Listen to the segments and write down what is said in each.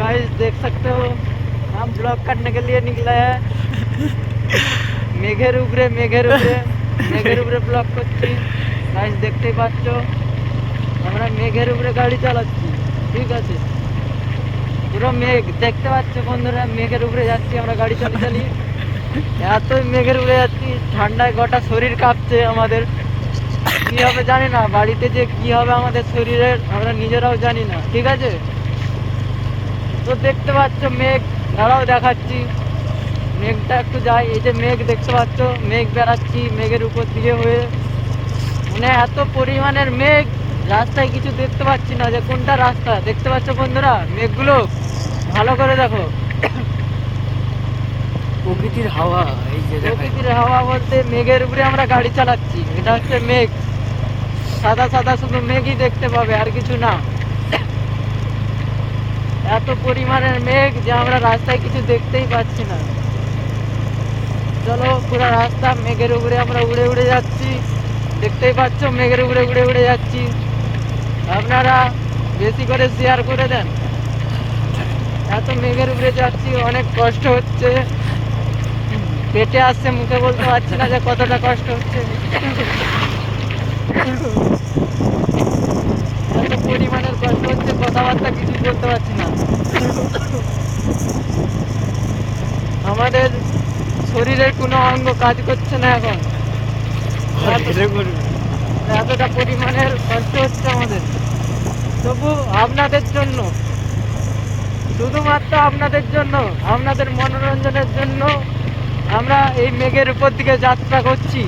guys देख सकते हो हम ब्लॉग करने के लिए निकले हैं मेघेर उपरे ब्लॉग করছি গাইস দেখতেই পাচ্ছো আমরা মেঘের উপরে গাড়ি চালাচ্ছি ঠিক আছে পুরো মেঘ দেখতে পাচ্ছ বন্ধুরা মেঘের উপরে যাচ্ছি আমরা গাড়ি চালিয়ে এতই মেঘের উপরে যাচ্ছি ঠান্ডায় গোটা শরীর কাঁপছে আমাদের কি হবে জানি না বাড়িতে যে কি হবে আমাদের শরীরের আমরা নিজেরাও জানি না ঠিক আছে তো দেখতে পাচ্ছ মেঘ দাঁড়াও দেখাচ্ছি মেঘটা একটু যাই এই যে মেঘ দেখতে পাচ্ছ মেঘ বেড়াচ্ছি মেঘের উপর দিয়ে হয়ে মানে এত পরিমাণের মেঘ রাস্তায় কিছু দেখতে পাচ্ছি না যে কোনটা রাস্তা দেখতে পাচ্ছ বন্ধুরা মেঘগুলো ভালো করে দেখো প্রকৃতির হাওয়া এই যে প্রকৃতির হাওয়া বলতে মেঘের উপরে আমরা গাড়ি চালাচ্ছি এটা হচ্ছে মেঘ সাদা সাদা শুধু মেঘই দেখতে পাবে আর কিছু না এত পরিমাণের মেঘ যে আমরা রাস্তায় কিছু দেখতেই পাচ্ছি না চলো পুরো রাস্তা মেঘের উপরে আমরা উড়ে উড়ে যাচ্ছি দেখতেই পাচ্ছ মেঘের উপরে উড়ে উড়ে যাচ্ছি আপনারা বেশি করে শেয়ার করে দেন এত মেঘের উপরে যাচ্ছি অনেক কষ্ট হচ্ছে পেটে আসছে মুখে বলতে পারছি না যে কতটা কষ্ট হচ্ছে এত পরিমাণের কষ্ট হচ্ছে কথাবার্তা কিছুই বলতে পারছি না আমাদের শরীরের কোনো অঙ্গ কাজ করছে না এখন এতটা পরিমাণের কষ্ট হচ্ছে আমাদের তবু আপনাদের জন্য শুধুমাত্র আপনাদের জন্য আপনাদের মনোরঞ্জনের জন্য আমরা এই মেঘের উপর দিকে যাত্রা করছি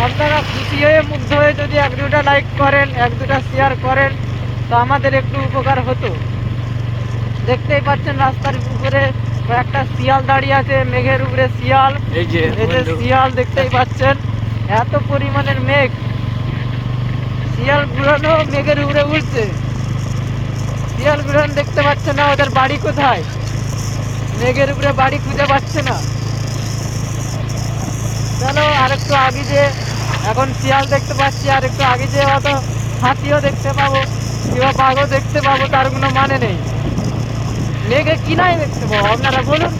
আপনারা খুশি হয়ে মুগ্ধ হয়ে যদি এক দুটা লাইক করেন এক দুটা শেয়ার করেন তো আমাদের একটু উপকার হতো দেখতেই পাচ্ছেন রাস্তার উপরে একটা শিয়াল দাঁড়িয়ে আছে মেঘের উপরে শিয়াল এই যে শিয়াল দেখতেই পাচ্ছেন এত পরিমাণের মেঘ শিয়াল গুলো মেঘের উপরে উঠছে শিয়াল গুলো দেখতে পাচ্ছে না ওদের বাড়ি কোথায় মেঘের উপরে বাড়ি খুঁজে পাচ্ছে না চলো আর একটু আগে যে এখন শিয়াল দেখতে পাচ্ছি আর একটু আগে যে অত হাতিও দেখতে পাবো কিংবা বাঘও দেখতে পাবো তার কোনো মানে নেই মেঘে কি নাই দেখতে পাবো আপনারা বলুন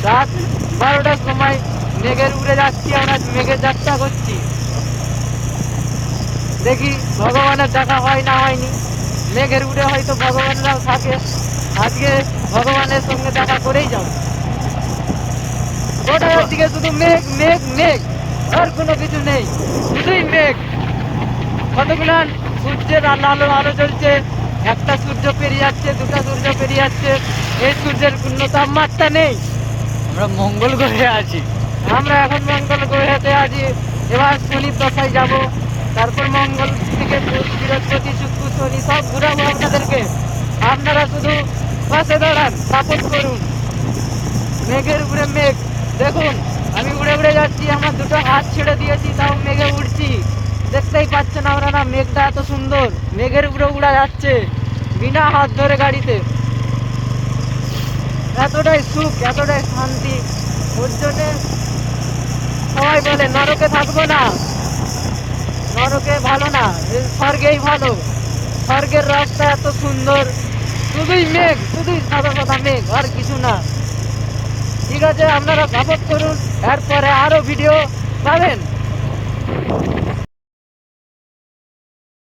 রাত 12টার সময় মেঘের উপরে যাচ্ছি আমরা মেঘের যাত্রা করছি দেখি ভগবানের দেখা হয় না হয়নি মেঘের উপরে হয়তো ভগবানরাও থাকে আজকে ভগবানের সঙ্গে দেখা করেই যাও গোটা দিকে শুধু মেঘ মেঘ মেঘ আর কোনো কিছু নেই শুধুই মেঘ কতগুলো সূর্যের আলো আলো জ্বলছে একটা সূর্য পেরিয়ে যাচ্ছে দুটা সূর্য পেরিয়ে যাচ্ছে এই সূর্যের কোনো তাপমাত্রা নেই আমরা মঙ্গল গ্রহে আছি আমরা এখন মঙ্গল গ্রহেতে আছি এবার শনির দশায় যাব তারপর মঙ্গল থেকে বৃহস্পতি শুক্র শনি সব ঘুরাবো আপনাদেরকে আপনারা শুধু পাশে দাঁড়ান সাপোর্ট করুন মেঘের উপরে মেঘ দেখুন আমি উড়ে উড়ে যাচ্ছি আমার দুটো হাত ছেড়ে দিয়েছি তাও মেঘে উঠছি দেখতেই পাচ্ছেন আমরা না মেঘটা এত সুন্দর মেঘের উপরে উড়া যাচ্ছে বিনা হাত ধরে গাড়িতে এতটাই সুখ এতটাই শান্তি ওর জন্য সবাই বলে নরকে থাকবো না নরকে ভালো না স্বর্গেই ভালো স্বর্গের রাস্তা এত সুন্দর শুধুই মেঘ শুধুই সাদা সাদা মেঘ আর কিছু না ঠিক আছে আপনারা সাপোর্ট করুন এরপরে আরো ভিডিও পাবেন